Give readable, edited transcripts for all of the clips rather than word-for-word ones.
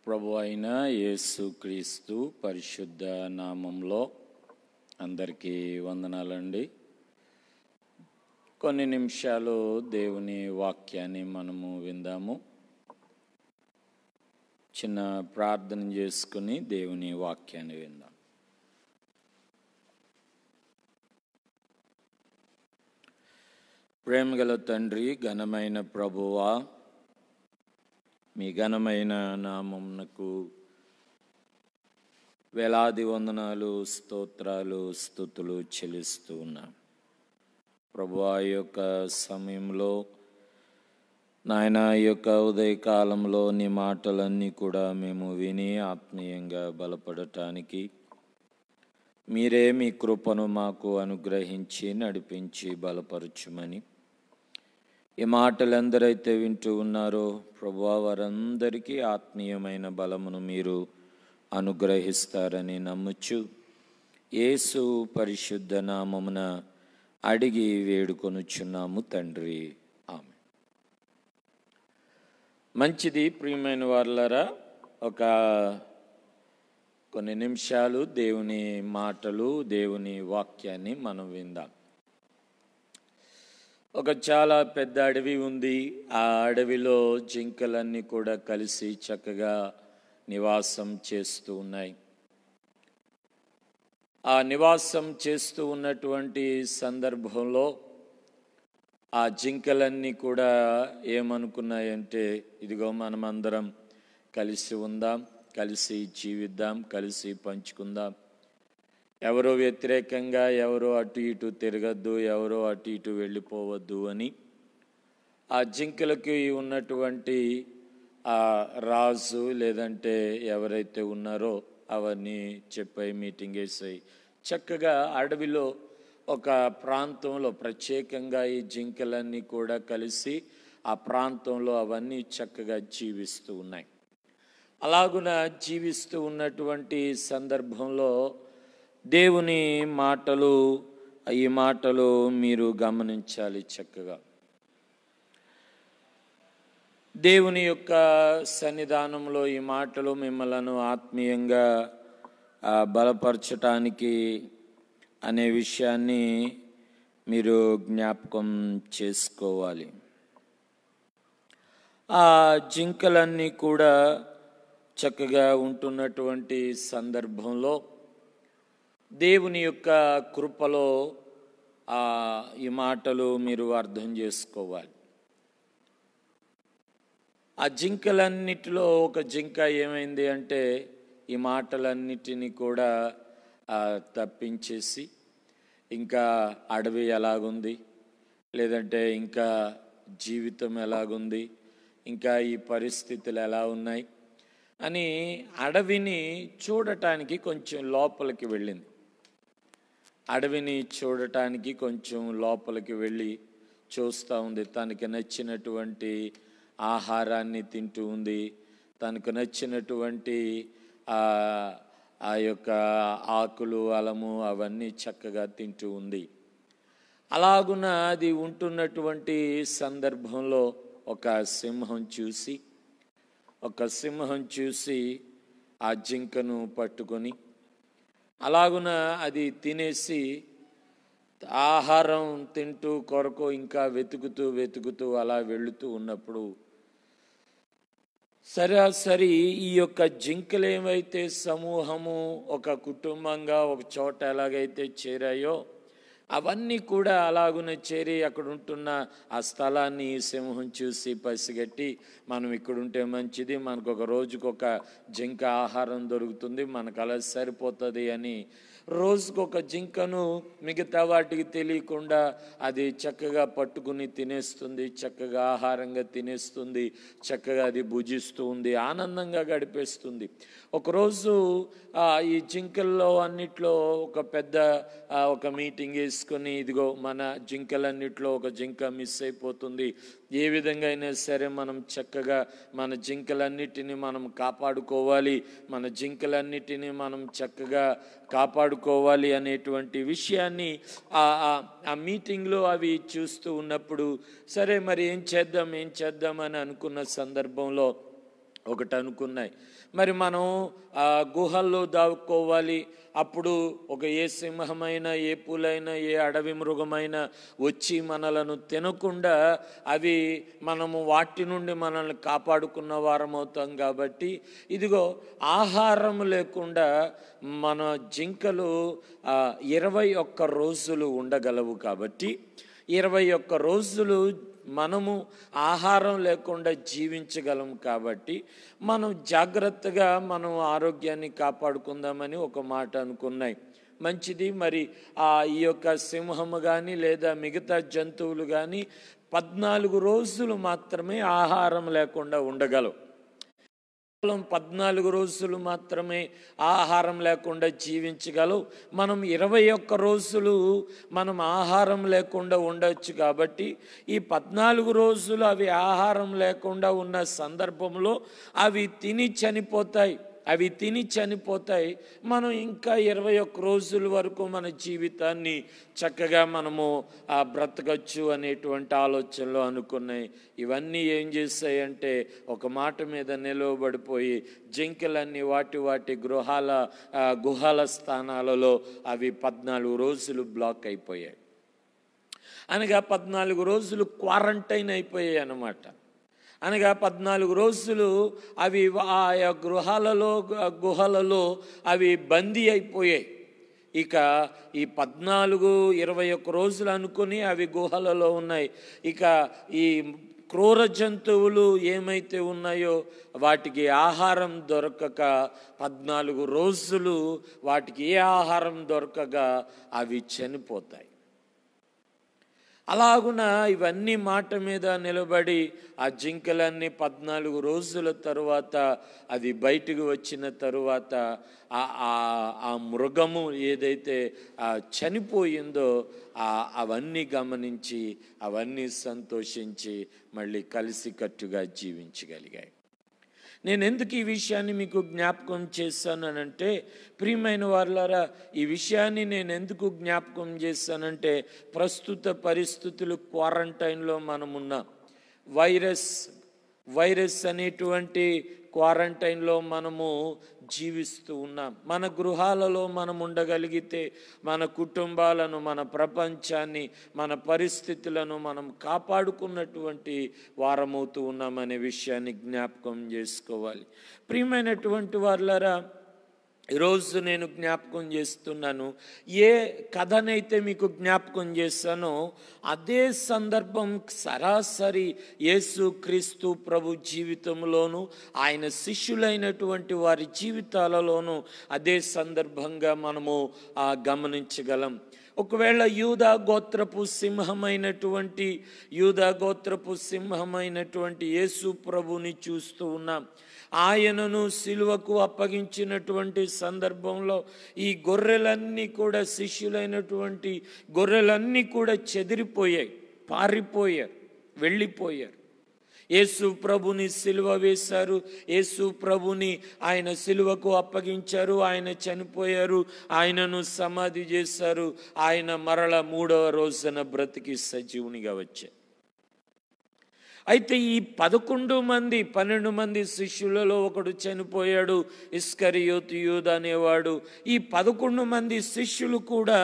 ప్రభు అయిన యేసుక్రీస్తు పరిశుద్ధ నామంలో అందరికీ వందనాలండి. కొన్ని నిమిషాలు దేవుని వాక్యాన్ని మనము విందాము. చిన్న ప్రార్థన చేసుకుని దేవుని వాక్యాన్ని విందాం. ప్రేమగల తండ్రి, ఘనమైన ప్రభువా, మీ ఘనమైన నామమునకు వేలాది వందనాలు, స్తోత్రాలు, స్తుతులు చెల్లిస్తూ ఉన్నాం. ప్రభువా, ఈ యొక్క సమయంలో నాయన, ఈ యొక్క ఉదయకాలంలో నీ మాటలన్నీ కూడా మేము విని ఆత్మీయంగా బలపడటానికి మీరే మీ కృపను మాకు అనుగ్రహించి నడిపించి బలపరచుమని, ఈ మాటలు ఎందరైతే వింటూ ఉన్నారో ప్రభువా, వారందరికీ ఆత్మీయమైన బలమును మీరు అనుగ్రహిస్తారని నమ్ముచు యేసు పరిశుద్ధ నామమున అడిగి వేడుకొనుచున్నాము తండ్రి, ఆమెన్. మంచిది. ప్రియమైన వారలారా, కొన్ని నిమిషాలు దేవుని మాటలు, దేవుని వాక్యాన్ని మనం విందాం. చాలా పెద్ద అడవి ఉంది. ఆ అడవిలో జింకలన్నీ కూడా కలిసి చక్కగా నివాసం చేస్తూ ఉన్నాయి. ఆ నివాసం చేస్తూ ఉన్నటువంటి సందర్భంలో ఆ జింకలన్నీ కూడా ఏమనుకున్నాయంటే, ఇదిగో మనమందరం కలిసి ఉందాం, కలిసి జీవిద్దాం, కలిసి పంచుకుందాం, ఎవరో వ్యతిరేకంగా ఎవరో అటు ఇటు తిరగద్దు, ఎవరో అటు ఇటు వెళ్ళిపోవద్దు అని ఆ జింకలకి ఉన్నటువంటి ఆ రాజు లేదంటే ఎవరైతే ఉన్నారో అవన్నీ చెప్పాయి, మీటింగ్ వేసాయి. చక్కగా అడవిలో ఒక ప్రాంతంలో ప్రత్యేకంగా ఈ జింకలన్నీ కూడా కలిసి ఆ ప్రాంతంలో అవన్నీ చక్కగా జీవిస్తూ ఉన్నాయి. అలాగున జీవిస్తూ ఉన్నటువంటి సందర్భంలో దేవుని మాటలు, ఈ మాటలు మీరు గమనించాలి. చక్కగా దేవుని యొక్క సన్నిధానంలో ఈ మాటలు మిమ్మలను ఆత్మీయంగా బలపరచటానికి అనే విషయాన్ని మీరు జ్ఞాపకం చేసుకోవాలి. ఆ జింకలన్నీ కూడా చక్కగా ఉంటున్నటువంటి సందర్భంలో దేవుని యొక్క కృపలో ఈ మాటలు మీరు అర్థం చేసుకోవాలి. ఆ జింకలన్నిటిలో ఒక జింక ఏమైంది అంటే, ఈ మాటలన్నిటినీ కూడా తప్పించేసి, ఇంకా అడవి ఎలాగుంది, లేదంటే ఇంకా జీవితం ఎలాగుంది, ఇంకా ఈ పరిస్థితులు ఎలా ఉన్నాయి అని అడవిని చూడటానికి కొంచెం లోపలికి వెళ్ళింది. అడవిని చూడటానికి కొంచెం లోపలికి వెళ్ళి చూస్తూ ఉంది. తనకి నచ్చినటువంటి ఆహారాన్ని తింటూ ఉంది. తనకు నచ్చినటువంటి ఆ యొక్క ఆకులు, అలము అవన్నీ చక్కగా తింటూ ఉంది. అలాగున అది ఉంటున్నటువంటి సందర్భంలో ఒక సింహం చూసి ఆ జింకను పట్టుకొని అలాగున అది తినేసి ఆహారం తింటూ కొరకు ఇంకా వెతుకుతూ అలా వెళుతూ ఉన్నప్పుడు సరాసరి ఈ యొక్క జింకలు ఏమైతే సమూహము, ఒక కుటుంబంగా ఒక చోట ఎలాగైతే చేరాయో అవన్నీ కూడా అలాగున చేరి అక్కడ ఉంటున్న ఆ స్థలాన్ని సింహం చూసి పసిగట్టి, మనం ఇక్కడుంటే మంచిది, మనకు ఒక రోజుకు ఒక జింక ఆహారం దొరుకుతుంది, మనకు అలా సరిపోతుంది అని రోజుకొక జింకను మిగతా వాటికి తెలియకుండా అది చక్కగా పట్టుకుని తినేస్తుంది, చక్కగా ఆహారంగా తినేస్తుంది, చక్కగా అది భుజిస్తూ ఉంది, ఆనందంగా గడిపేస్తుంది. ఒకరోజు ఈ జింకల్లో అన్నిట్లో ఒక పెద్ద ఒక మీటింగ్ వేసుకొని, ఇదిగో మన జింకలన్నిట్లో ఒక జింక మిస్ అయిపోతుంది, ఏ విధంగా అయినా సరే మనం చక్కగా మన జింకలన్నిటిని మనం కాపాడుకోవాలి, మన జింకలన్నిటిని మనం చక్కగా కాపాడుకోవాలి అనేటువంటి విషయాన్ని ఆ మీటింగ్లో అవి చూస్తూ ఉన్నప్పుడు, సరే మరి ఏం చేద్దాం అని అనుకున్న సందర్భంలో ఒకటి అనుకున్నాయి, మరి మనం గుహల్లో దాక్కోవాలి. అప్పుడు ఒక ఏ సింహమైనా, ఏ పులైనా, ఏ అడవి మృగమైనా వచ్చి మనలను తినకుండా అవి మనము వాటి నుండి మనల్ని కాపాడుకున్న వారం అవుతాం. కాబట్టి ఇదిగో ఆహారం లేకుండా మన జింకలు 21 రోజులు ఉండగలవు. కాబట్టి 21 రోజులు మనము ఆహారం లేకుండా జీవించగలం. కాబట్టి మనం జాగ్రత్తగా మనం ఆరోగ్యాన్ని కాపాడుకుందామని ఒక మాట అనుకున్నాయి. మంచిది. మరి ఈ యొక్క సింహము కానీ లేదా మిగతా జంతువులు కానీ 14 రోజులు మాత్రమే ఆహారం లేకుండా ఉండగలవు. 14 రోజులు మాత్రమే ఆహారం లేకుండా జీవించగలవు. మనం 21 రోజులు మనం ఆహారం లేకుండా ఉండొచ్చు. కాబట్టి ఈ 14 రోజులు అవి ఆహారం లేకుండా ఉన్న సందర్భంలో అవి తిని చనిపోతాయి. మనం ఇంకా 21 రోజుల వరకు మన జీవితాన్ని చక్కగా మనము బ్రతకచ్చు అనేటువంటి ఆలోచనలో అనుకున్నాయి. ఇవన్నీ ఏం చేస్తాయంటే ఒక మాట మీద నిలవబడిపోయి జింకలన్నీ వాటి గుహాల స్థానాలలో అవి 14 రోజులు బ్లాక్ అయిపోయాయి. అనగా 14 రోజులు క్వారంటైన్ అయిపోయాయి అన్నమాట. అనగా 14 రోజులు అవి ఆయా గుహలలో అవి బందీ అయిపోయాయి. ఇక ఈ 21 రోజులు అనుకుని అవి గుహలలో ఉన్నాయి. ఇక ఈ క్రూర జంతువులు ఏమైతే ఉన్నాయో వాటికి ఆహారం దొరకక 14 రోజులు వాటికి ఏ ఆహారం దొరకక అవి చనిపోతాయి. అలాగున ఇవన్నీ మాట మీద నిలబడి ఆ జింకలన్నీ 14 రోజుల తరువాత అది బయటకు వచ్చిన తరువాత ఆ మృగము ఏదైతే చనిపోయిందో అవన్నీ గమనించి అవన్నీ సంతోషించి మళ్ళీ కలిసికట్టుగా జీవించగలిగాయి. నేను ఎందుకు ఈ విషయాన్ని మీకు జ్ఞాపకం చేశానంటే, ప్రియమైన వారులారా, ఈ విషయాన్ని నేను ఎందుకు జ్ఞాపకం చేశానంటే, ప్రస్తుత పరిస్థితులు క్వారంటైన్లో మనమున్నాం. వైరస్ అనేటువంటి క్వారంటైన్లో మనము జీవిస్తూ ఉన్నాం. మన గృహాలలో మనం ఉండగలిగితే మన కుటుంబాలను, మన ప్రపంచాన్ని, మన పరిస్థితులను మనం కాపాడుకున్నటువంటి వారమవుతూ ఉన్నామనే విషయాన్ని జ్ఞాపకం చేసుకోవాలి. ప్రియమైనటువంటి వారులారా, ఈరోజు నేను జ్ఞాపకం చేస్తున్నాను. ఏ కథనైతే మీకు జ్ఞాపకం చేశానో అదే సందర్భం సరాసరి యేసు క్రీస్తు ప్రభు జీవితంలోనూ ఆయన శిష్యులైనటువంటి వారి జీవితాలలోనూ అదే సందర్భంగా మనము గమనించగలం. ఒకవేళ యూదా గోత్రపు సింహమైనటువంటి యేసు ప్రభుని చూస్తూ ఉన్నాం. ఆయనను సిలువకు అప్పగించినటువంటి సందర్భంలో ఈ గొర్రెలన్నీ కూడా, శిష్యులైనటువంటి గొర్రెలన్నీ కూడా చెదిరిపోయాయి, పారిపోయారు, వెళ్ళిపోయారు. యేసు ప్రభుని సిలువ వేశారు, యేసు ప్రభుని ఆయన సిలువకు అప్పగించారు, ఆయన చనిపోయారు, ఆయనను సమాధి చేశారు. ఆయన మరల 3వ రోజున బ్రతికి సజీవునిగా వచ్చారు. అయితే ఈ 12 మంది శిష్యులలో ఒకడు చనిపోయాడు, ఇస్కరియోతు యూదా అనేవాడు. ఈ 11 మంది శిష్యులు కూడా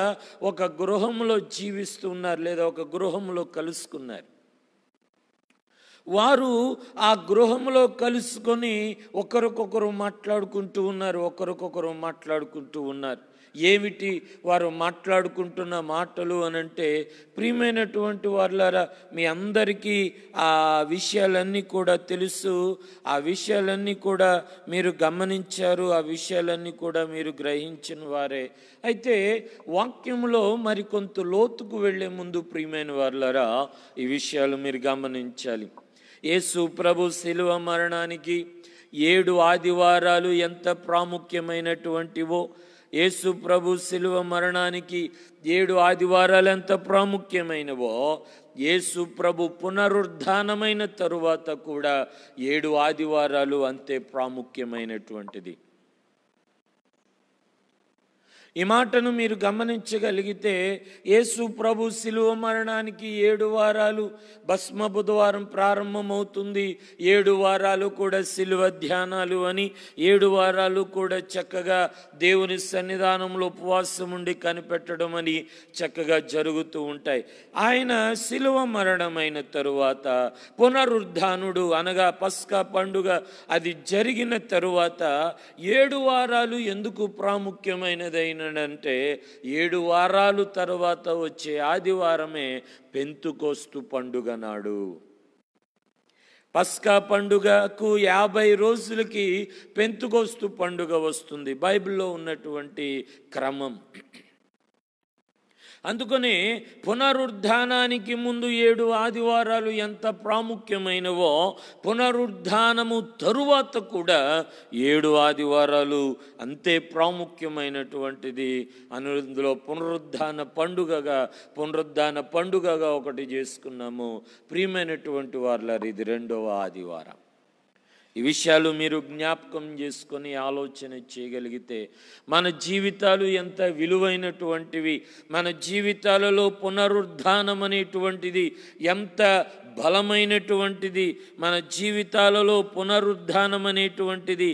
ఒక గృహంలో జీవిస్తున్నారు, లేదా ఒక గృహంలో కలుసుకున్నారు. వారు ఆ గృహంలో కలుసుకొని ఒకరికొకరు మాట్లాడుకుంటూ ఉన్నారు. ఏమిటి వారు మాట్లాడుకుంటున్న మాటలు అనంటే, ప్రియమైనటువంటి వారులారా, మీ అందరికీ ఆ విషయాలన్నీ కూడా తెలుసు, ఆ విషయాలన్నీ కూడా మీరు గమనించారు, ఆ విషయాలన్నీ కూడా మీరు గ్రహించిన వారే. అయితే వాక్యంలో మరికొంత లోతుకు వెళ్ళే ముందు ప్రియమైన వారులారా, ఈ విషయాలు మీరు గమనించాలి. యేసు ప్రభు శిలువ మరణానికి 7 ఆదివారాలు ఎంత ప్రాముఖ్యమైనటువంటివో, యేసు ప్రభు శిలువ మరణానికి 7 ఆదివారాలు ఎంత ప్రాముఖ్యమైనవో, యేసు ప్రభు పునరుద్ధానమైన తరువాత కూడా 7 ఆదివారాలు అంతే ప్రాముఖ్యమైనటువంటిది. ఈ మాటను మీరు గమనించగలిగితే యేసు ప్రభు శిలువ మరణానికి 7 వారాలు, భస్మ బుధవారం ప్రారంభమవుతుంది. 7 వారాలు కూడా శిలువ ధ్యానాలు అని, 7 వారాలు కూడా చక్కగా దేవుని సన్నిధానంలో ఉపవాసం ఉండి కనిపెట్టడం అని చక్కగా జరుగుతూ ఉంటాయి. ఆయన శిలువ మరణమైన తరువాత పునరుద్ధానుడు అనగా పస్కా పండుగ అది జరిగిన తరువాత 7 వారాలు ఎందుకు ప్రాముఖ్యమైనదైన అంటే 7 వారాలు తర్వాత వచ్చే ఆదివారమే పెంతుకోస్తు పండుగ నాడు. పస్కా పండుగకు 50 రోజులకి పెంతుకోస్తు పండుగ వస్తుంది, బైబిల్లో ఉన్నటువంటి క్రమం. అందుకనే పునరుద్ధానానికి ముందు 7 ఆదివారాలు ఎంత ప్రాముఖ్యమైనవో, పునరుద్ధానము తరువాత కూడా 7 ఆదివారాలు అంతే ప్రాముఖ్యమైనటువంటిది. అందులో పునరుద్ధాన పండుగగా ఒకటి చేసుకున్నాము. ప్రియమైనటువంటి వారులారా, ఇది 2వ ఆదివారం. ఈ విషయాలు మీరు జ్ఞాపకం చేసుకొని ఆలోచన చేయగలిగితే మన జీవితాలు ఎంత విలువైనటువంటివి, మన జీవితాలలో పునరుద్ధానం అనేటువంటిది ఎంత బలమైనటువంటిది, మన జీవితాలలో పునరుద్ధానం అనేటువంటిది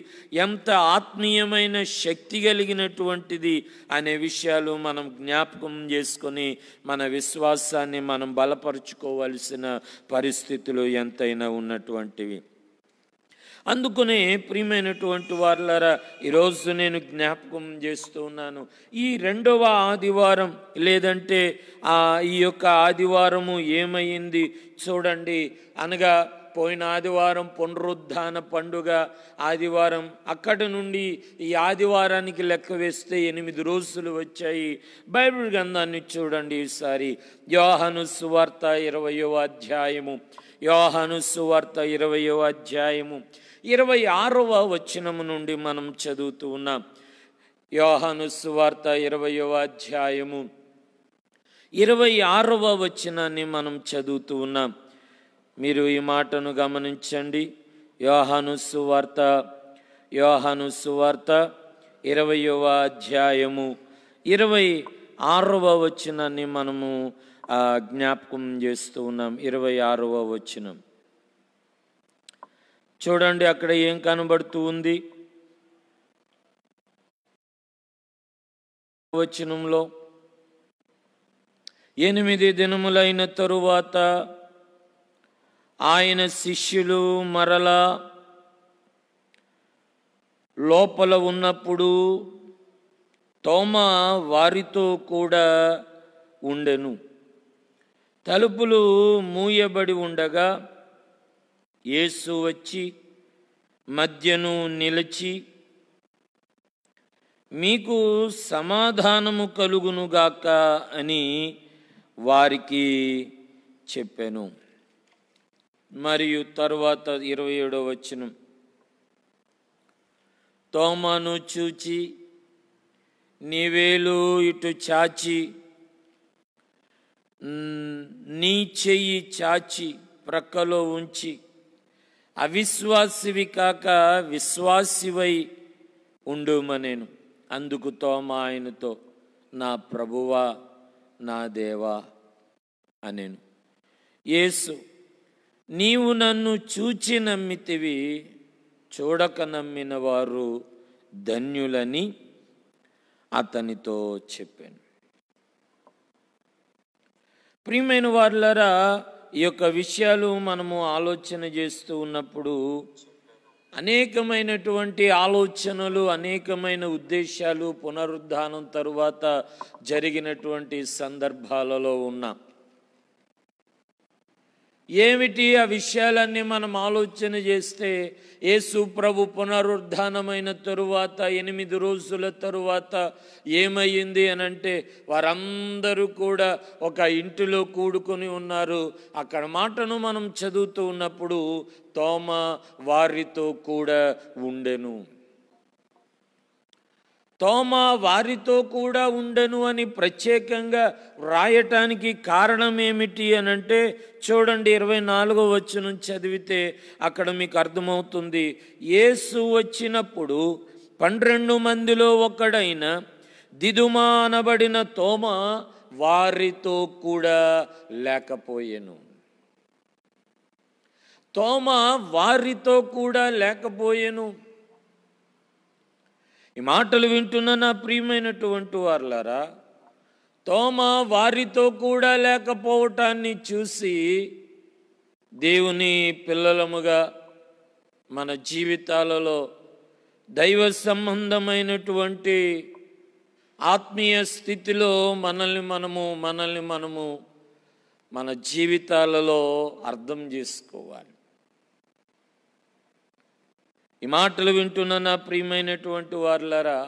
ఎంత ఆత్మీయమైన శక్తి కలిగినటువంటిది అనే విషయాలు మనం జ్ఞాపకం చేసుకొని మన విశ్వాసాన్ని మనం బలపరుచుకోవాల్సిన పరిస్థితులు ఎంతైనా ఉన్నటువంటివి. అందుకనే ప్రియమైనటువంటి వారులారా, ఈరోజు నేను జ్ఞాపకం చేస్తూ ఉన్నాను, ఈ 2వ ఆదివారం లేదంటే ఈ యొక్క ఆదివారము ఏమైంది చూడండి. అనగా పోయిన ఆదివారం పునరుద్ధాన పండుగ ఆదివారం, అక్కడి నుండి ఈ ఆదివారానికి లెక్క వేస్తే 8 రోజులు వచ్చాయి. బైబిల్ గ్రంథాన్ని చూడండి ఈసారి. యోహాను సువార్త 20వ అధ్యాయము, యోహాను సువార్త 20వ అధ్యాయము 26వ వచనము నుండి మనం చదువుతూ ఉన్నాం. యోహాను సువార్త 20వ అధ్యాయము 26వ వచనాన్ని మనం చదువుతూ ఉన్నాం. మీరు ఈ మాటను గమనించండి. యోహాను సువార్త 20వ అధ్యాయము 26వ వచనాన్ని మనము జ్ఞాపకం చేస్తూ ఉన్నాం. 26వ వచనం చూడండి, అక్కడ ఏం కనబడుతూ ఉంది? వచనంలో 8 దినములైన తరువాత ఆయన శిష్యులు మరలా లోపల ఉన్నప్పుడు తోమా వారితో కూడా ఉండెను. తలుపులు మూయబడి ఉండగా యేసు వచ్చి మధ్యను నిలిచి, మీకు సమాధానము కలుగునుగాక అని వారికి చెప్పాను. మరియు తరువాత 27వ వచనం, తోమాను చూచి నీ వేలు ఇటు చాచి నీ చెయ్యి చాచి ప్రక్కలో ఉంచి అవిశ్వాసివి కాక విశ్వాసివై ఉండుమనేను. అందుకు తోమా ఆయనతో, నా ప్రభువా నా దేవా అనేను. యేసు, నీవు నన్ను చూచి నమ్మితివి, చూడక నమ్మిన వారు ధన్యులని అతనితో చెప్పాను. ప్రియమైన వారులారా, ఈ యొక్క విషయాలు మనము ఆలోచన చేస్తూ ఉన్నప్పుడు అనేకమైనటువంటి ఆలోచనలు, అనేకమైన ఉద్దేశాలు పునరుద్ధానం తరువాత జరిగినటువంటి సందర్భాలలో ఉన్నాం. ఏమిటి ఆ విషయాలన్నీ మనం ఆలోచన చేస్తే, యేసు ప్రభు పునరుద్ధానమైన తరువాత 8 రోజుల తరువాత ఏమైంది అనంటే, వారందరూ కూడా ఒక ఇంటిలో కూడుకొని ఉన్నారు. అక్కడ మాటను మనం చదువుతూ ఉన్నప్పుడు తోమా వారితో కూడా ఉండెను. తోమా వారితో కూడా ఉండెను అని ప్రత్యేకంగా వ్రాయటానికి కారణం ఏమిటి అనంటే, చూడండి 24వ వచనం చదివితే అక్కడ మీకు అర్థమవుతుంది. యేసు వచ్చినప్పుడు 12 మందిలో ఒకడైన దిదుమా అనబడిన తోమ వారితో కూడా లేకపోయెను. తోమ వారితో కూడా లేకపోయెను. ఈ మాటలు వింటున్న నా ప్రియమైనటువంటి వారులారా, తోమ వారితో కూడా లేకపోవటాన్ని చూసి దేవుని పిల్లలముగా మన జీవితాలలో దైవ సంబంధమైనటువంటి ఆత్మీయ స్థితిలో మనల్ని మనము మన జీవితాలలో అర్థం చేసుకోవాలి. ఈ మాటలు వింటున్న నా ప్రియమైనటువంటి వారులారా,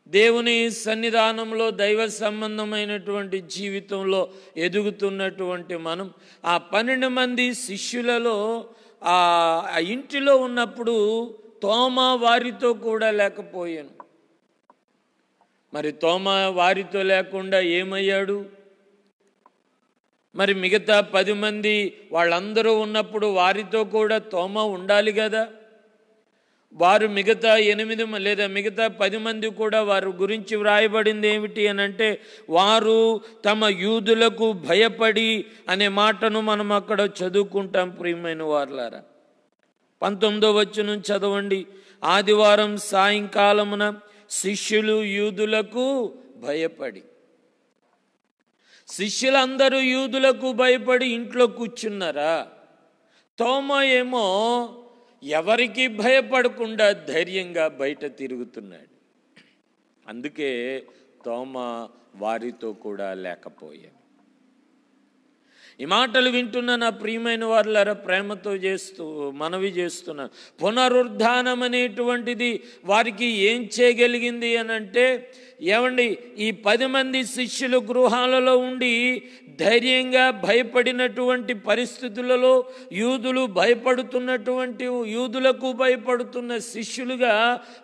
దేవుని సన్నిధానంలో దైవ సంబంధమైనటువంటి జీవితంలో ఎదుగుతున్నటువంటి మనం ఆ 12 మంది శిష్యులలో ఆ ఇంటిలో ఉన్నప్పుడు తోమ వారితో కూడా లేకపోయాను. మరి తోమ వారితో లేకుండా ఏమయ్యాడు? మరి మిగతా 10 మంది వాళ్ళందరూ ఉన్నప్పుడు వారితో కూడా తోమ ఉండాలి కదా. వారు మిగతా 8 లేదా మిగతా 10 మంది కూడా వారి గురించి వ్రాయబడింది ఏమిటి అని అంటే, వారు తమ యూదులకు భయపడి అనే మాటను మనం అక్కడ చదువుకుంటాం. ప్రియమైన వారులారా, 19వ వచనం చదవండి. ఆదివారం సాయంకాలమున శిష్యులు యూదులకు భయపడి. శిష్యులందరూ యూదులకు భయపడి ఇంట్లో కూర్చున్నారా? తోమ ఏమో ఎవరికి భయపడకుండా ధైర్యంగా బయట తిరుగుతున్నాడు. అందుకే తోమ వారితో కూడా లేకపోయాడు. ఈ మాటలు వింటున్న నా ప్రియమైన వారులారా, ప్రేమతో మనవి చేస్తున్నా, పునరుద్ధానం అనేటువంటిది వారికి ఏం చేయగలిగింది అని అంటే, ఏమండి, ఈ 10 మంది శిష్యులు గృహాలలో ఉండి ధైర్యంగా భయపడినటువంటి పరిస్థితులలో యూదులకు భయపడుతున్న శిష్యులుగా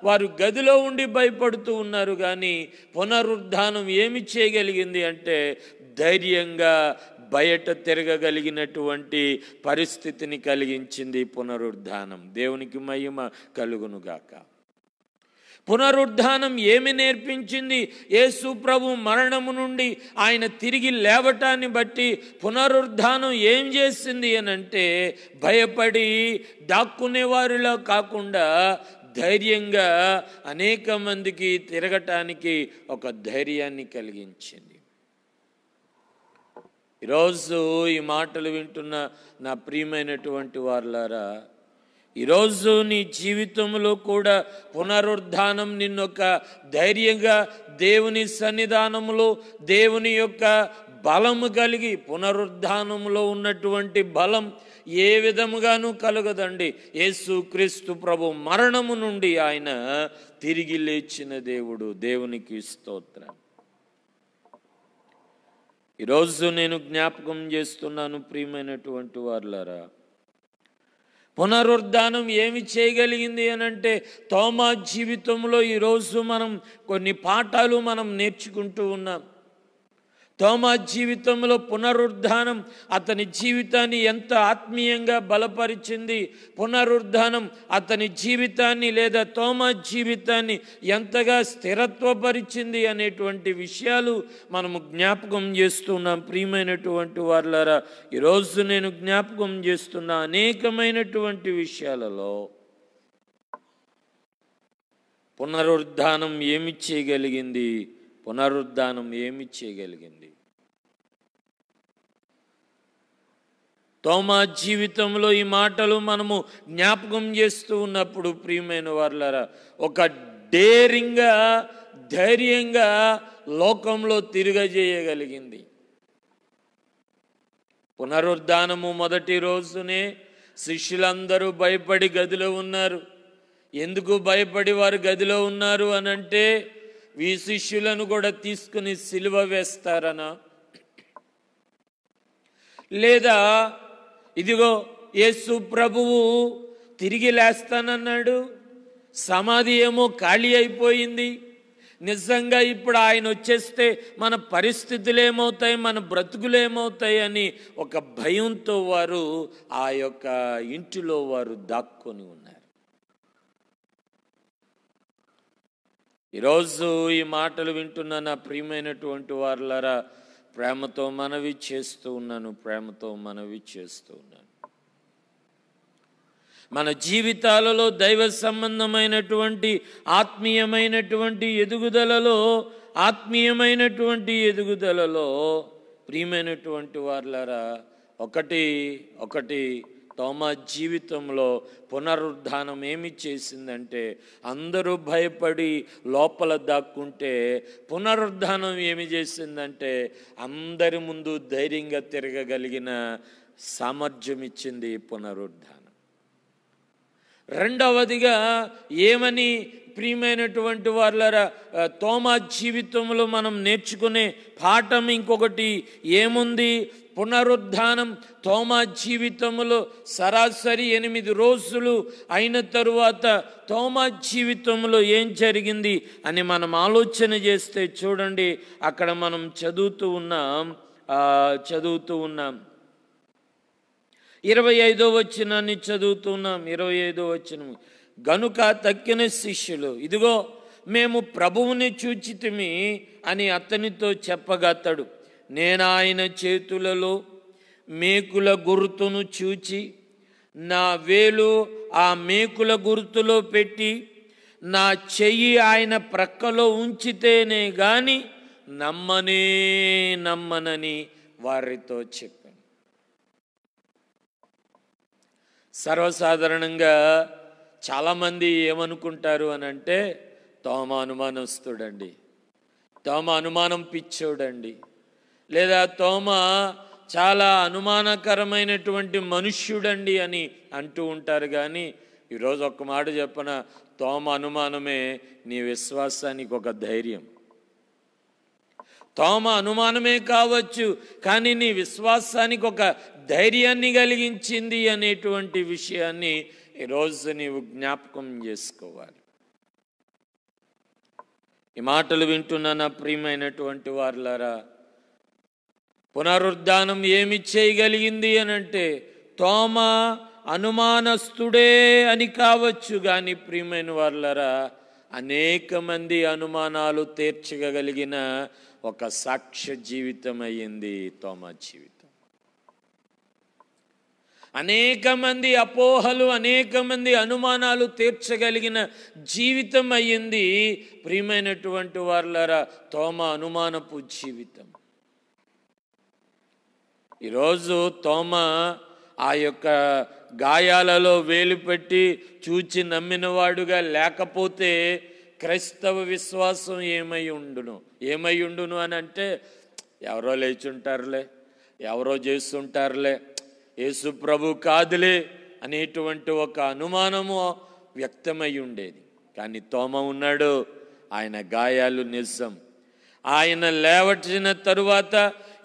వారు గదిలో ఉండి భయపడుతూ ఉన్నారు. కానీ పునరుద్ధానం ఏమి చేయగలిగింది అంటే, ధైర్యంగా బయట తిరగగలిగినటువంటి పరిస్థితిని కలిగించింది పునరుద్ధానం. దేవునికి మహిమ కలుగునుగాక. పునరుద్ధానం ఏమి నేర్పించింది? యేసు ప్రభు మరణము నుండి ఆయన తిరిగి లేవటాన్ని బట్టి పునరుద్ధానం ఏం చేసింది అని అంటే, భయపడి దాక్కునేవారిలో కాకుండా ధైర్యంగా అనేక మందికి తిరగటానికి ఒక ధైర్యాన్ని కలిగించింది. ఈరోజు ఈ మాటలు వింటున్న నా ప్రియమైనటువంటి వారులారా, ఈరోజు నీ జీవితంలో కూడా పునరుద్ధానం నిన్నొక ధైర్యంగా దేవుని సన్నిధానంలో దేవుని యొక్క బలము కలిగి, పునరుద్ధానంలో ఉన్నటువంటి బలం ఏ విధముగానూ కలగదండి. యేసుక్రీస్తు ప్రభు మరణము నుండి ఆయన తిరిగి లేచిన దేవుడు. దేవునికి స్తోత్రం. ఈరోజు నేను జ్ఞాపకం చేస్తున్నాను ప్రియమైనటువంటి వారులారా, పునరుద్ధానం ఏమి చేయగలిగింది అని అంటే, తోమా జీవితంలో ఈరోజు మనం కొన్ని పాఠాలు మనం నేర్చుకుంటూ ఉన్నాం. తోమా జీవితంలో పునరుద్ధానం అతని జీవితాన్ని ఎంత ఆత్మీయంగా బలపరిచింది, పునరుద్ధానం అతని జీవితాన్ని లేదా తోమా జీవితాన్ని ఎంతగా స్థిరత్వపరిచింది అనేటువంటి విషయాలు మనము జ్ఞాపకం చేస్తున్నాం. ప్రియమైనటువంటి వారులారా, ఈరోజు నేను జ్ఞాపకం చేస్తున్న అనేకమైనటువంటి విషయాలలో పునరుద్ధానం ఏమి చేయగలిగింది, పునరుద్ధానం ఏమి చేయగలిగింది? తోమా జీవితంలో ఈ మాటలు మనము జ్ఞాపకం చేస్తూ ఉన్నప్పుడు ప్రియమైన వారులారా, ఒక డేరింగ్గా ధైర్యంగా లోకంలో తిరగజేయగలిగింది. పునరుద్ధానము మొదటి రోజునే శిష్యులందరూ భయపడి గదిలో ఉన్నారు. ఎందుకు భయపడి వారు గదిలో ఉన్నారు అనంటే, ఈ శిష్యులను కూడా తీసుకుని సిలువ వేస్తారనా, లేదా ఇదిగో యేసు ప్రభువు తిరిగి లేస్తానన్నాడు, సమాధి ఏమో ఖాళీ అయిపోయింది, నిజంగా ఇప్పుడు ఆయన వచ్చేస్తే మన పరిస్థితులు ఏమవుతాయి, మన బ్రతుకులు ఏమవుతాయి అని ఒక భయంతో వారు ఆ యొక్క ఇంటిలో వారు దాక్కొని ఉన్నారు. ఈరోజు ఈ మాటలు వింటున్న నా ప్రియమైనటువంటి వారులారా, ప్రేమతో మనవి చేస్తూ ఉన్నాను. మన జీవితాలలో దైవ సంబంధమైనటువంటి ఆత్మీయమైనటువంటి ఎదుగుదలలో ప్రియమైనటువంటి వారులారా, ఒకటి తోమా జీవితంలో పునరుద్ధానం ఏమి చేసిందంటే, అందరూ భయపడి లోపల దాక్కుంటే పునరుద్ధానం ఏమి చేసిందంటే అందరి ముందు ధైర్యంగా తిరగగలిగిన సామర్థ్యం ఇచ్చింది పునరుద్ధానం. రెండవదిగా ఏమని ప్రియమైనటువంటి వారులారా, తోమా జీవితంలో మనం నేర్చుకునే పాఠం ఇంకొకటి ఏముంది? పునరుద్ధానం తోమా జీవితంలో సరాసరి 8 రోజులు అయిన తరువాత తోమా జీవితంలో ఏం జరిగింది అని మనం ఆలోచన చేస్తే చూడండి, అక్కడ మనం చదువుతూ ఉన్నాం 25వ వచనాన్ని చదువుతున్నాం. 25వ వచనం, గనుక తక్కిన శిష్యులు, ఇదిగో మేము ప్రభువుని చూచితిమి అని అతనితో చెప్పగతడు. నేను ఆయన చేతులలో మేకుల గుర్తును చూచి నా వేలు ఆ మేకుల గుర్తులో పెట్టి నా చెయ్యి ఆయన ప్రక్కలో ఉంచితేనే గాని నమ్మనని వారితో చెప్పాను. సర్వసాధారణంగా చాలామంది ఏమనుకుంటారు అని అంటే, తోమా అనుమానస్తుడండి, తోమా అనుమానం పిచ్చోడండి, లేదా తోమా చాలా అనుమానకరమైనటువంటి మనుష్యుడండి అని అంటూ ఉంటారు. కానీ ఈరోజు ఒక్క మాట చెప్పన, తోమా అనుమానమే నీ విశ్వాసానికి ఒక ధైర్యం. తోమా అనుమానమే కావచ్చు, కానీ నీ విశ్వాసానికి ఒక ధైర్యాన్ని కలిగించింది అనేటువంటి విషయాన్ని ఈరోజు నీవు జ్ఞాపకం చేసుకోవాలి. ఈ మాటలు వింటున్న నా ప్రియమైనటువంటి వారులారా, పునరుద్ధానం ఏమి చేయగలిగింది అని అంటే, తోమా అనుమానస్తుడే అని కావచ్చు, కానీ ప్రియమైన వారులారా, అనేక మంది అనుమానాలు తీర్చగలిగిన ఒక సాక్ష్య జీవితం అయ్యింది తోమా జీవితం. అనేక మంది అపోహలు, అనేక మంది అనుమానాలు తీర్చగలిగిన జీవితం అయ్యింది ప్రియమైనటువంటి వారులారా తోమా అనుమానపు జీవితం. ఈరోజు తోమా ఆ యొక్క గాయాలలో వేలు పెట్టి చూచి నమ్మినవాడుగా లేకపోతే క్రైస్తవ విశ్వాసం ఏమై ఉండును అని అంటే, ఎవరో లేచుంటారులే, ఎవరో చేస్తుంటారులే, యేసు ప్రభు కాదులే అనేటువంటి ఒక అనుమానము వ్యక్తమై ఉండేది. కానీ తోమా ఉన్నాడు, ఆయన గాయాలు నిజం. ఆయన లేవటిన తరువాత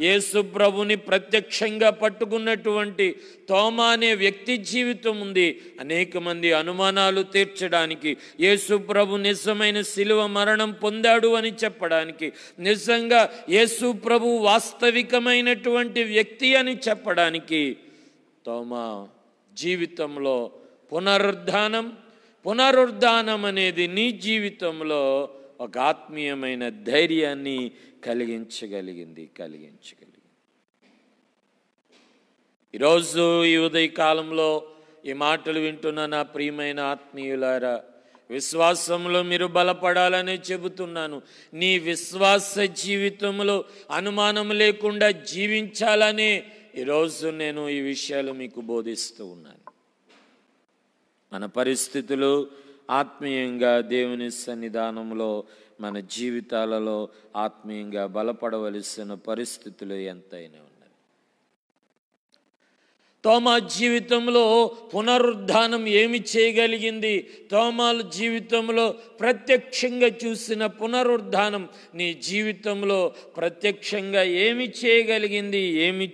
యేసు ప్రభుని ప్రత్యక్షంగా పట్టుకున్నటువంటి తోమా అనే వ్యక్తి జీవితం ఉంది. అనేక మంది అనుమానాలు తీర్చడానికి, యేసు ప్రభు నిజమైన శిలువ మరణం పొందాడు అని చెప్పడానికి, నిజంగా యేసు ప్రభు వాస్తవికమైనటువంటి వ్యక్తి అని చెప్పడానికి తోమా జీవితంలో పునరుద్ధానం అనేది నీ జీవితంలో ఒక ఆత్మీయమైన ధైర్యాన్ని కలిగించగలిగింది. ఈరోజు ఈ ఉదయకాలంలో ఈ మాటలు వింటున్న నా ప్రియమైన ఆత్మీయులారా, విశ్వాసంలో మీరు బలపడాలని చెబుతున్నాను. నీ విశ్వాస జీవితంలో అనుమానం లేకుండా జీవించాలని ఈరోజు నేను ఈ విషయాలు మీకు బోధిస్తూ ఉన్నాను. మన పరిస్థితులు ఆత్మీయంగా దేవుని సన్నిధానంలో మన జీవితాలలో ఆత్మీయంగా బలపడవలసిన పరిస్థితులు ఎంతైనా ఉన్నాయి. తోమా జీవితంలో పునరుద్ధానం ఏమి చేయగలిగింది? తోమాల జీవితంలో ప్రత్యక్షంగా చూసిన పునరుద్ధానం నీ జీవితంలో ప్రత్యక్షంగా ఏమి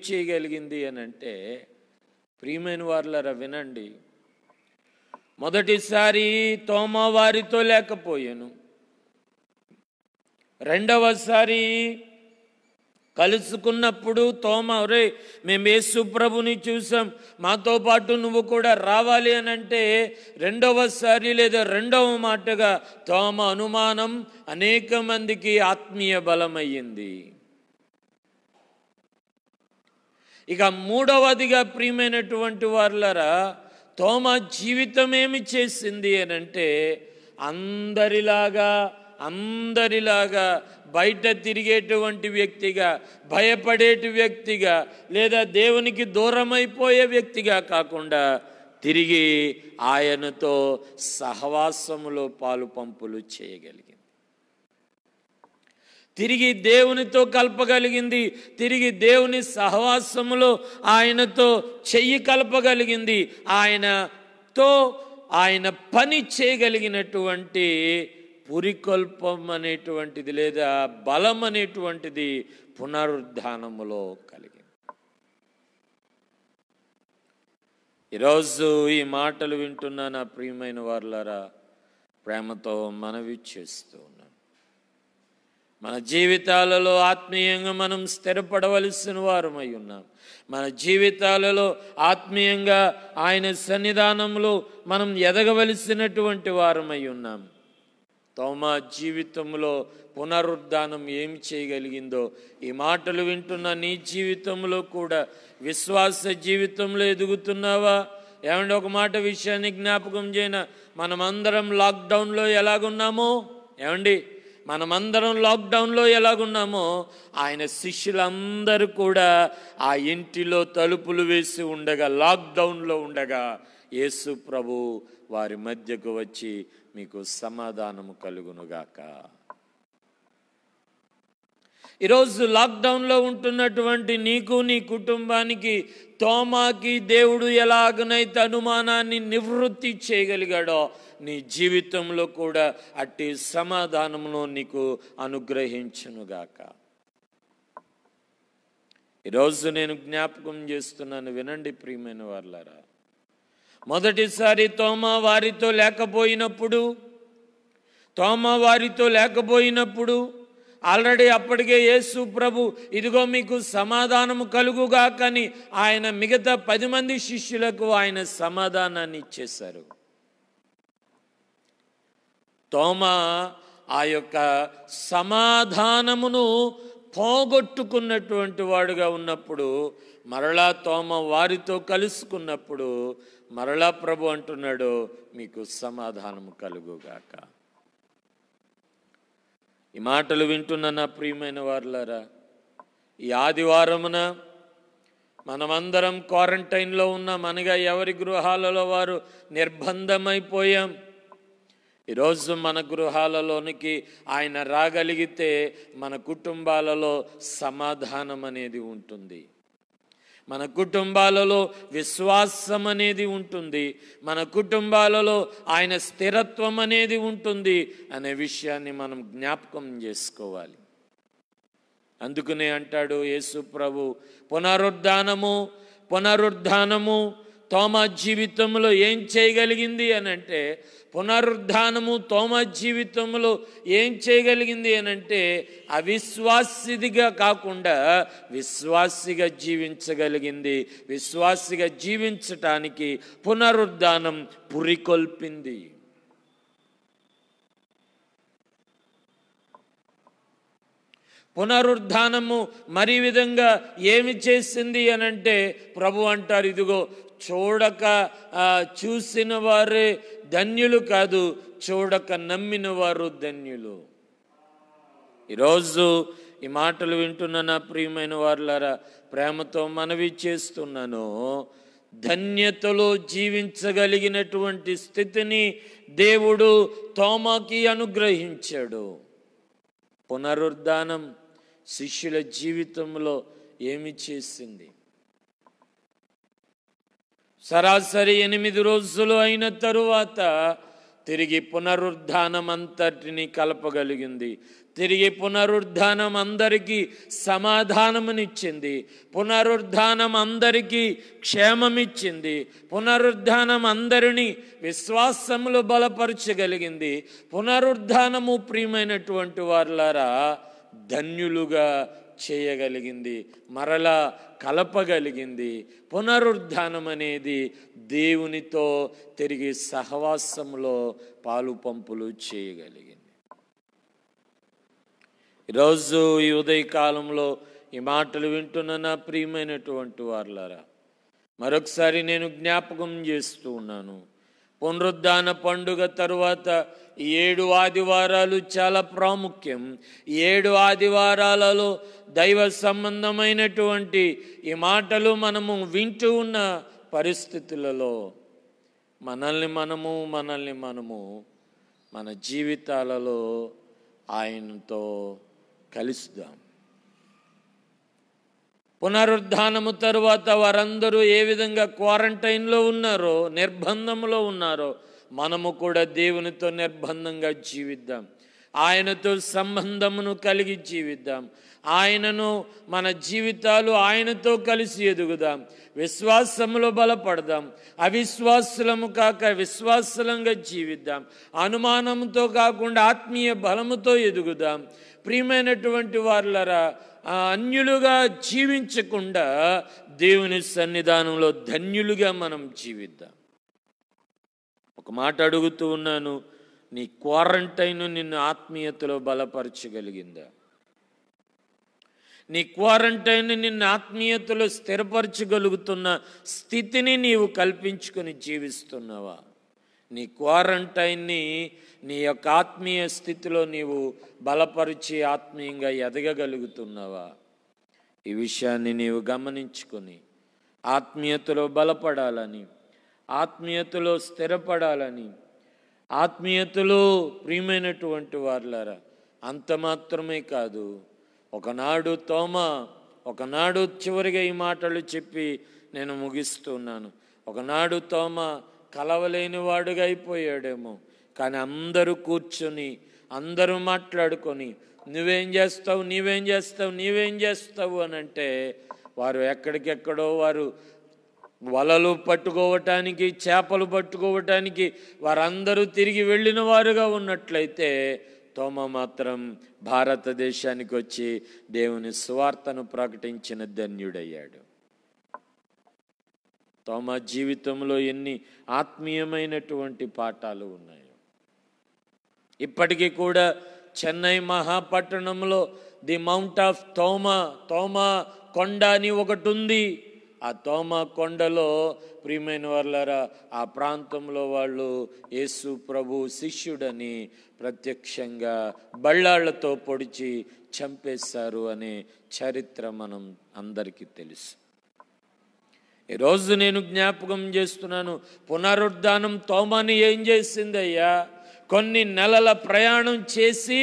చేయగలిగింది అని అంటే, ప్రియమైన వారులారా వినండి. మొదటిసారి తోమా వారితో లేకపోయాను, రెండవసారి కలుసుకున్నప్పుడు తోమ, ఒరే మేము యేసు ప్రభుని చూసాం, మాతో పాటు నువ్వు కూడా రావాలి అని అంటే రెండవసారి లేదా రెండవ మాటగా తోమ అనుమానం అనేక మందికి ఆత్మీయ బలమయ్యింది. ఇక మూడవదిగా ప్రియమైనటువంటి వారులారా, తోమ జీవితం ఏమి చేసింది అని అంటే అందరిలాగా బయట తిరిగేటువంటి వ్యక్తిగా, భయపడేటి వ్యక్తిగా, లేదా దేవునికి దూరమైపోయే వ్యక్తిగా కాకుండా తిరిగి ఆయనతో సహవాసములో పాలు పంపులు చేయగలిగింది, తిరిగి దేవునితో కలపగలిగింది, తిరిగి దేవుని సహవాసములో ఆయనతో చెయ్యి కలపగలిగింది, ఆయన పని చేయగలిగినటువంటి పురికొల్పం అనేటువంటిది లేదా బలం అనేటువంటిది పునరుద్ధానములో కలిగింది. ఈరోజు ఈ మాటలు వింటున్న నా ప్రియమైన వారులారా, ప్రేమతో మనవి చేస్తూ ఉన్నాను, మన జీవితాలలో ఆత్మీయంగా మనం స్థిరపడవలసిన వారమై ఉన్నాం. మన జీవితాలలో ఆత్మీయంగా ఆయన సన్నిధానంలో మనం ఎదగవలసినటువంటి వారమై ఉన్నాం. తోమా జీవితంలో పునరుద్ధానం ఏమి చేయగలిగిందో ఈ మాటలు వింటున్న నీ జీవితంలో కూడా, విశ్వాస జీవితంలో ఎదుగుతున్నావా? ఏమంటే ఒక మాట విషయాన్ని జ్ఞాపకం చేయన, మనమందరం లాక్డౌన్లో ఎలాగున్నామో, ఏమండి మనమందరం లాక్డౌన్లో ఎలాగున్నామో ఆయన శిష్యులందరూ కూడా ఆ ఇంటిలో తలుపులు వేసి ఉండగా, లాక్డౌన్లో ఉండగా యేసు ప్రభు వారి మధ్యకు వచ్చి మీకు సమాధానము కలుగునుగాక. ఈరోజు లాక్డౌన్లో ఉంటున్నటువంటి నీకు, నీ కుటుంబానికి తోమాకి దేవుడు ఎలాగనైతే అనుమానాన్ని నివృత్తి చేయగలిగాడో నీ జీవితంలో కూడా అట్టి సమాధానమును నీకు అనుగ్రహించునుగాక. ఈరోజు నేను జ్ఞాపకం చేస్తున్నాను, వినండి ప్రియమైన వారులారా. మొదటిసారి తోమా వారితో లేకపోయినప్పుడు ఆల్రెడీ అప్పటికే యేసు ప్రభు ఇదిగో మీకు సమాధానము కలుగుగా కానీ ఆయన మిగతా 10 మంది శిష్యులకు ఆయన సమాధానాన్ని ఇచ్చేశారు. తోమా ఆ యొక్క సమాధానమును పోగొట్టుకున్నటువంటి వాడుగా ఉన్నప్పుడు మరలా తోమ వారితో కలుసుకున్నప్పుడు మరలా ప్రభు అంటున్నాడు, మీకు సమాధానము కలుగుగాక. ఈ మాటలు వింటున్న నా ప్రియమైన వారులారా, ఈ ఆదివారమున మనమందరం క్వారంటైన్లో ఉన్నాం, అనగా ఎవరి గృహాలలో వారు నిర్బంధమైపోయాం. ఈరోజు మన గృహాలలోనికి ఆయన రాగలిగితే మన కుటుంబాలలో సమాధానం అనేది ఉంటుంది, మన కుటుంబాలలో విశ్వాసం అనేది ఉంటుంది, మన కుటుంబాలలో ఆయన స్థిరత్వం అనేది ఉంటుంది అనే విషయాన్ని మనం జ్ఞాపకం చేసుకోవాలి. అందుకనే అంటాడు యేసు ప్రభు, పునరుద్ధానము తోమా జీవితంలో ఏం చేయగలిగింది అని అంటే, పునరుద్ధానము తోమా జీవితంలో ఏం చేయగలిగింది అని అంటే అవిశ్వాసిగా కాకుండా విశ్వాసిగా జీవించగలిగింది. విశ్వాసిగా జీవించటానికి పునరుద్ధానం పురికొల్పింది. పునరుద్ధానము మరి విధంగా ఏమి చేసింది అనంటే ప్రభు అంటారు, ఇదిగో చూసిన వారే ధన్యులు కాదు, చూడక నమ్మిన వారు ధన్యులు. ఈరోజు ఈ మాటలు వింటున్న నా ప్రియమైన వారులారా, ప్రేమతో మనవి చేస్తున్నాను, ధన్యతలో జీవించగలిగినటువంటి స్థితిని దేవుడు తోమాకి అనుగ్రహించాడు. పునరుద్ధానం శిష్యుల జీవితంలో ఏమి చేసింది? సరాసరి 8 రోజులు అయిన తరువాత తిరిగి పునరుద్ధానం అంతటిని కలపగలిగింది. తిరిగి పునరుద్ధానం అందరికీ సమాధానమునిచ్చింది. పునరుద్ధానం అందరికీ క్షేమమిచ్చింది. పునరుద్ధానం అందరినీ విశ్వాసములో బలపరచగలిగింది. పునరుద్ధానము ప్రియమైనటువంటి వారులారా ధన్యులుగా చేయగలిగింది, మరలా కలపగలిగింది. పునరుద్ధానం అనేది దేవునితో తిరిగి సహవాసంలో పాలు పంపులు చేయగలిగింది. ఈరోజు ఈ ఉదయకాలంలో ఈ మాటలు వింటున్న నా ప్రియమైనటువంటి వారులారా, మరొకసారి నేను జ్ఞాపకం చేస్తూ ఉన్నాను. పునరుద్ధాన పండుగ తరువాత 7 ఆదివారాలు చాలా ప్రాముఖ్యం. 7 ఆదివారాలలో దైవ సంబంధమైనటువంటి ఈ మాటలు మనము వింటూ ఉన్న పరిస్థితులలో మనల్ని మనము మన జీవితాలలో ఆయనతో కలుద్దాం. పునరుద్ధానము తరువాత వారందరూ ఏ విధంగా క్వారంటైన్లో ఉన్నారో, నిర్బంధంలో ఉన్నారో, మనము కూడా దేవునితో నిర్బంధంగా జీవిద్దాం. ఆయనతో సంబంధమును కలిగి జీవిద్దాం. ఆయనను, మన జీవితాలు ఆయనతో కలిసి ఎదుగుదాం. విశ్వాసములో బలపడదాం. అవిశ్వాసులము కాక విశ్వాసులంగా జీవిద్దాం. అనుమానంతో కాకుండా ఆత్మీయ బలముతో ఎదుగుదాం. ప్రియమైనటువంటి వారులారా, అన్యులుగా జీవించకుండా దేవుని సన్నిధానంలో ధన్యులుగా మనం జీవిద్దాం. ఒక మాట అడుగుతూ ఉన్నాను, నీ క్వారంటైన్ నిన్ను ఆత్మీయతలో బలపరచగలిగిందా? నీ క్వారంటైన్ నిన్ను ఆత్మీయతలో స్థిరపరచగలుగుతున్న స్థితిని నీవు కల్పించుకొని జీవిస్తున్నావా? నీ క్వారంటైన్ని నీ యొక్క ఆత్మీయ స్థితిలో నీవు బలపరిచి ఆత్మీయంగా ఎదగగలుగుతున్నావా? ఈ విషయాన్ని నీవు గమనించుకొని ఆత్మీయతలో బలపడాలని, ఆత్మీయతలో స్థిరపడాలని, ఆత్మీయతలో ప్రియమైనటువంటి వారులారా, అంత మాత్రమే కాదు. ఒకనాడు చివరిగా ఈ మాటలు చెప్పి నేను ముగిస్తున్నాను. ఒకనాడు తోమా కలవలేని వాడుగా అయిపోయాడేమో, కానీ అందరూ కూర్చొని, అందరూ మాట్లాడుకొని నువ్వేం చేస్తావు అని అంటే, వారు ఎక్కడికెక్కడో వారు వలలు పట్టుకోవటానికి, చేపలు పట్టుకోవటానికి వారందరూ తిరిగి వెళ్ళిన వారుగా ఉన్నట్లయితే, తోమా మాత్రం భారతదేశానికి వచ్చి దేవుని సువార్తను ప్రకటించిన ధన్యుడయ్యాడు. తోమా జీవితంలో ఎన్ని ఆత్మీయమైనటువంటి పాఠాలు ఉన్నాయో. ఇప్పటికీ కూడా చెన్నై మహాపట్టణంలో ది మౌంట్ ఆఫ్ తోమా కొండ అని ఒకటి ఉంది. ఆ తోమా కొండలో ప్రియమైన వారులారా, ఆ ప్రాంతంలో వాళ్ళు యేసు ప్రభు శిష్యుడని ప్రత్యక్షంగా బళ్ళాళ్లతో పొడిచి చంపేశారు అనే చరిత్ర మనం అందరికీ తెలుసు. ఈరోజు నేను జ్ఞాపకం చేస్తున్నాను, పునరుద్ధానం తోమాని ఏం చేసిందయ్యా? కొన్ని నెలల ప్రయాణం చేసి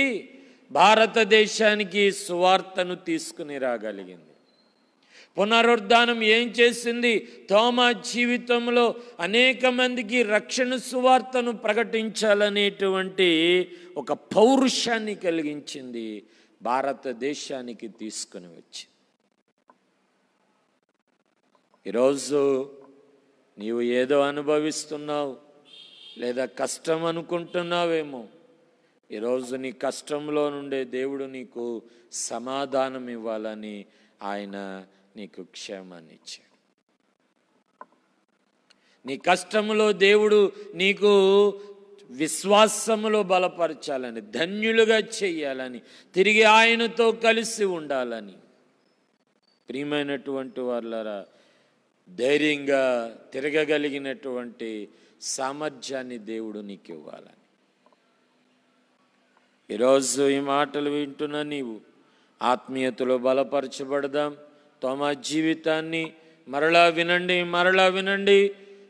భారతదేశానికి సువార్తను తీసుకుని రాగలిగింది. పునరుద్ధానం ఏం చేసింది? తోమా జీవితంలో అనేక మందికి రక్షణ సువార్తను ప్రకటించాలనేటువంటి ఒక పౌరుషాన్ని కలిగించింది, భారతదేశానికి తీసుకుని వచ్చి. ఈరోజు నీవు ఏదో అనుభవిస్తున్నావు, లేదా కష్టం అనుకుంటున్నావేమో. ఈరోజు నీ కష్టంలో నుండే దేవుడు నీకు సమాధానం ఇవ్వాలని ఆయన నీకు క్షేమాన్ని ఇచ్చాడు. నీ కష్టంలో దేవుడు నీకు విశ్వాసములో బలపరచాలని, ధన్యులుగా చెయ్యాలని, తిరిగి ఆయనతో కలిసి ఉండాలని. ప్రియమైనటువంటి వారులారా, ధైర్యంగా తిరగగలిగినటువంటి సామర్థ్యాన్ని దేవుడు నీకు ఇవ్వాలని. ఈరోజు ఈ మాటలు వింటున్న నీవు ఆత్మీయతలో బలపరచబడదాం. తోమా జీవితాన్ని మరలా వినండి,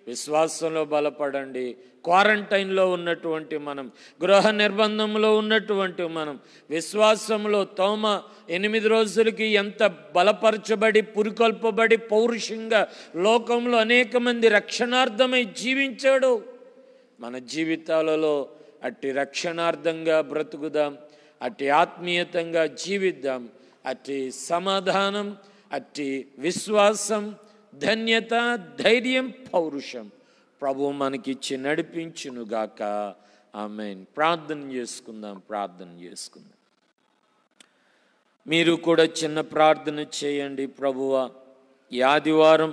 విశ్వాసంలో బలపడండి. క్వారంటైన్లో ఉన్నటువంటి మనం, గృహ నిర్బంధంలో ఉన్నటువంటి మనం, విశ్వాసంలో తోమా 8 రోజులకి ఎంత బలపరచబడి, పురికొల్పబడి, పౌరుషంగా లోకంలో అనేక మంది రక్షణార్థమై జీవించాడు. మన జీవితాలలో అట్టి రక్షణార్థంగా బ్రతుకుదాం, అట్టి ఆత్మీయతంగా జీవిద్దాం. అట్టి సమాధానం, అట్టి విశ్వాసం, ధన్యత, ధైర్యం, పౌరుషం ప్రభు మనకిచ్చి నడిపించునుగాక. ఆమేన్. ప్రార్థన చేసుకుందాం. మీరు కూడా చిన్న ప్రార్థన చేయండి. ప్రభువా, ఈ ఆదివారం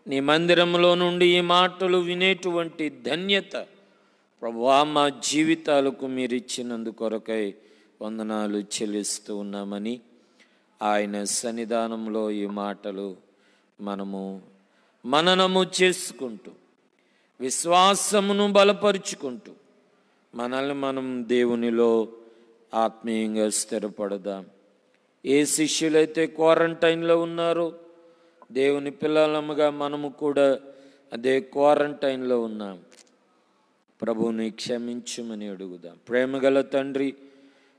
నీ మందిరంలో నుండి ఈ మాటలు వినేటువంటి ధన్యత ప్రభువా మా జీవితాలకు మీరు ఇచ్చినందుకొరకై వందనాలు చెల్లిస్తూ ఉన్నామని ఆయన సన్నిధానంలో ఈ మాటలు మనము మననము చేసుకుంటూ విశ్వాసమును బలపరుచుకుంటూ మనల్ని మనం దేవునిలో ఆత్మీయంగా స్థిరపడదాం. ఏ శిష్యులైతే క్వారంటైన్లో ఉన్నారో దేవుని పిల్లలముగా మనము కూడా అదే క్వారంటైన్లో ఉన్నాం. ప్రభువుని క్షమించుమని అడుగుదాం. ప్రేమగల తండ్రి,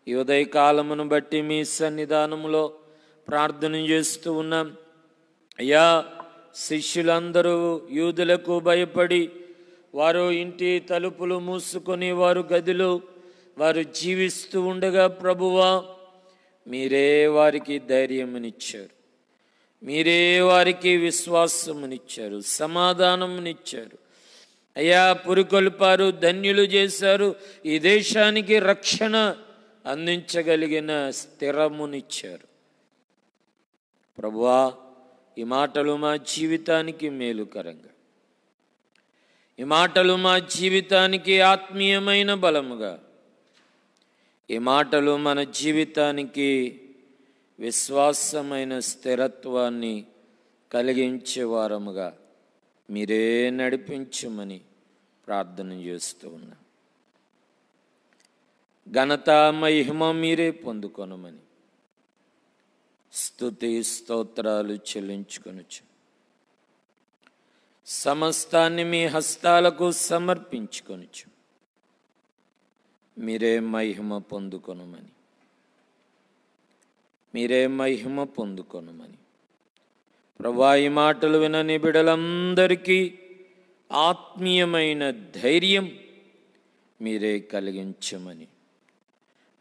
ఈ ఉదయకాలమును బట్టి మీ సన్నిధానంలో ప్రార్థన చేస్తూ ఉన్నాం. అయ్యా, శిష్యులందరూ యూదులకు భయపడి వారు ఇంటి తలుపులు మూసుకొని వారు గదిలో వారు జీవిస్తూ ఉండగా ప్రభువా, మీరే వారికి ధైర్యమునిచ్చారు, మీరే వారికి విశ్వాసమునిచ్చారు, సమాధానమునిచ్చారు. అయ్యా, పురికొల్పారు, ధన్యులు చేశారు, ఈ దేశానికి రక్షణ అందించగలిగిన స్థిరమునిచ్చారు. ప్రభువా, ఈ మాటలు మా జీవితానికి మేలుకరంగా, ఈ మాటలు మా జీవితానికి ఆత్మీయమైన బలముగా, ఈ మాటలు మన జీవితానికి విశ్వాసమైన స్థిరత్వాన్ని కలిగించే వారముగా మీరే నడిపించమని ప్రార్థన చేస్తూ ఉన్నా. ఘనత మహిమ మీరే పొందుకొనమని స్తుతి స్తోత్రాలు చెల్లించుకొనుచు సమస్తాన్ని మీ హస్తాలకు సమర్పించుకొనుచు మీరే మహిమ పొందుకొనమని, మీరే మహిమ పొందుకొనమని ప్రభువా, ఈ మాటలు వినని బిడ్డలందరికీ ఆత్మీయమైన ధైర్యం మీరే కలిగించమని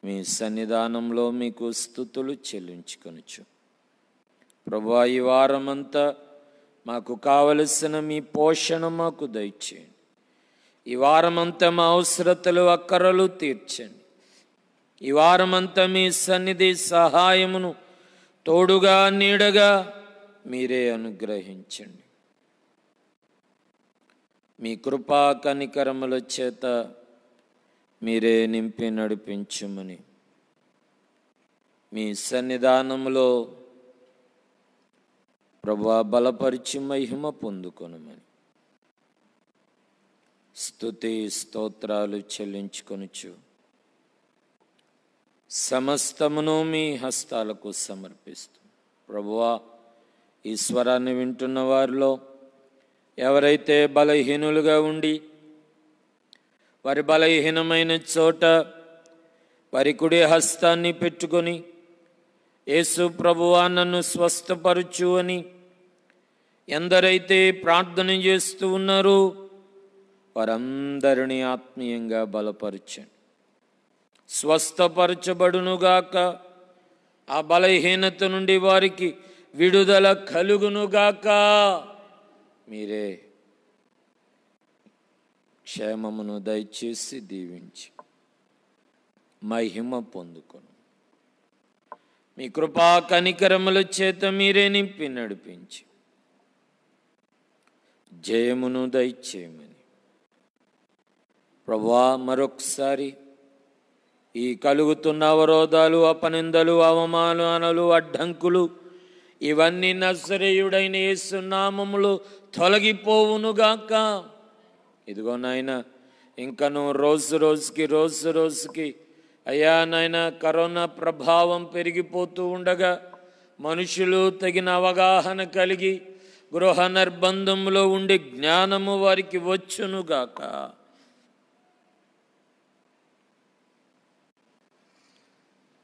మీ సన్నిధానంలో మీకు స్తుతులు చెల్లించుకొనుచు ప్రభువా, ఈ వారమంతా మాకు కావలసిన మీ పోషణ మాకు దయచేయండి. ఈ వారమంతా మా అవసరతలు అక్కరలు తీర్చండి. ఈ వారమంతా మీ సన్నిధి సహాయమును తోడుగా నీడగా మీరే అనుగ్రహించండి. మీ కృపా కనికరముల చేత మీరే నింపి నడిపించుమని మీ సన్నిధానములో ప్రభువా బలపరిచి మహిమ పొందుకొనమని స్తుతి స్తోత్రాలు చెల్లించుకొనుచు సమస్తమును మీ హస్తాలకు సమర్పిస్తూ ప్రభువా, ఈ స్వరాన్ని వింటున్న వారిలో ఎవరైతే బలహీనులుగా ఉండి వారి బలహీనమైన చోట వారి కుడి హస్తాన్ని పెట్టుకొని యేసు ప్రభువా నన్ను స్వస్థపరచు అని ఎందరైతే ప్రార్థన చేస్తూ ఉన్నారో వారందరినీ ఆత్మీయంగా బలపరచండి. స్వస్థపరచబడునుగాక, ఆ బలహీనత నుండి వారికి విడుదల కలుగునుగాక. మీరే క్షేమమును దయచేసి దీవించి మహిమ పొందుకొను. మీ కృపా కనికరముల చేత మీరే నింపి నడిపించి జయమును దయచేయమని ప్రభువా, మరొకసారి ఈ కలుగుతున్న అవరోధాలు, అపనిందలు, అవమానాలు, అడ్డంకులు ఇవన్నీ నజరేయుడైన యేసు నామములో తొలగిపోవునుగాక. ఇదిగో నాయన, ఇంకను రోజు రోజుకి అయ్యా నాయన కరోనా ప్రభావం పెరిగిపోతూ ఉండగా మనుషులు తగిన అవగాహన కలిగి గృహ నిర్బంధంలో ఉండే జ్ఞానము వారికి వచ్చునుగాక.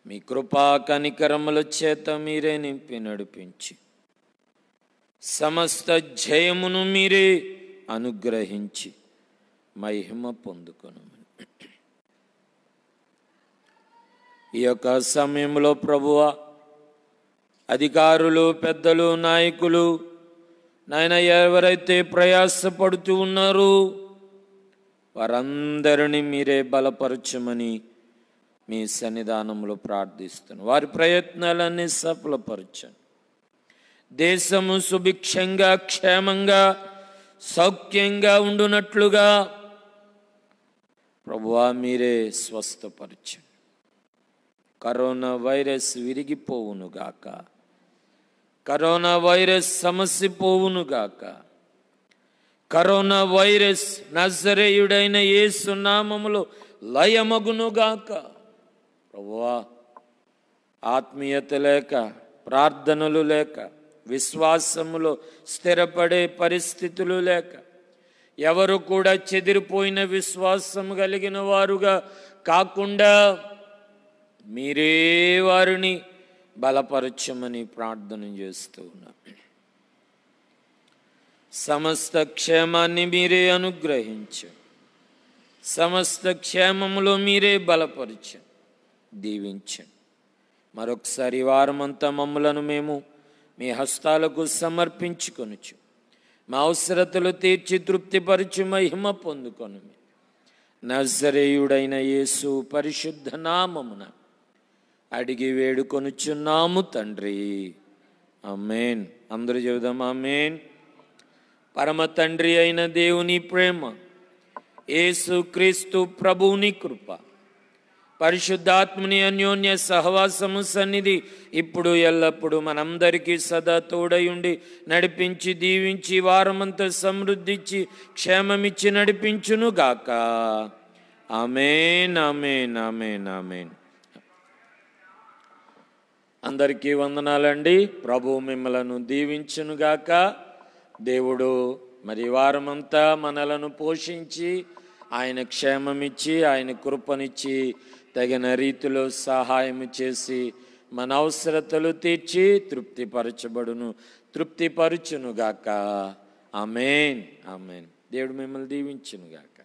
మీ కృపా కనికరముల చేత మీరే నింపి నడిపించి సమస్త జయమును మీరే అనుగ్రహించి మహిమ పొందుకొనమని ఈ యొక్క సమయంలో ప్రభువా, అధికారులు, పెద్దలు, నాయకులు నాయన ఎవరైతే ప్రయాసపడుతూ ఉన్నారో వారందరినీ మీరే బలపరచమని మీ సన్నిధానంలో ప్రార్థిస్తున్నాను. వారి ప్రయత్నాలన్నీ సఫలపరచండి. దేశము సుభిక్షంగా, క్షేమంగా, సౌఖ్యంగా ఉండునట్లుగా ప్రభువా మీరే స్వస్థపరచండి. కరోనా వైరస్ విరిగిపోవునుగాక. కరోనా వైరస్ సమస్య పోవునుగాక. కరోనా వైరస్ నజరేయుడైన యేసు నామములో లయమగునుగాక. ప్రభువా, ఆత్మీయత లేక, ప్రార్థనలు లేక, విశ్వాసములో స్థిరపడే పరిస్థితులు లేక, ఎవరు కూడా చెదిరిపోయిన విశ్వాసం కలిగిన వారుగా కాకుండా మీరే వారిని బలపరచమని ప్రార్థన చేస్తూ ఉన్నాం. సమస్త క్షేమాన్ని మీరే అనుగ్రహించండి. సమస్త క్షేమములో మీరే బలపరచండి, దీవించండి. మరొకసారి వారమంతా మమ్ములను మేము మీ హస్తాలకు సమర్పించుకొనుచు మా అవసరతలు తీర్చి తృప్తిపరచు మహిమ పొందుకొను. నజరేయుడైన యేసు పరిశుద్ధ నామమున అడిగి వేడుకొనుచున్నాము తండ్రి, ఆమేన్. అందరూ చెబుదాం ఆమేన్. పరమ తండ్రి అయిన దేవుని ప్రేమ, యేసు క్రీస్తు ప్రభువుని కృప, పరిశుద్ధాత్మని అన్యోన్య సహవాసము సన్నిధి ఇప్పుడు ఎల్లప్పుడు మనందరికీ సదా తోడయుండి నడిపించి దీవించి వారమంతా సమృద్ధిచ్చి క్షేమమిచ్చి నడిపించును గాక. ఆమేన్, ఆమేన్, ఆమేన్, ఆమేన్. అందరికీ వందనాలండి. ప్రభు మిమ్మలను దీవించునుగాక. దేవుడు మరి వారమంతా మనలను పోషించి ఆయన క్షేమమిచ్చి ఆయన కృపనిచ్చి తగిన రీతిలో సహాయం చేసి మన అవసరతలు తీర్చి తృప్తిపరచునుగాక. ఆమేన్, ఆమేన్. దేవుడు మిమ్మల్ని దీవించునుగాక.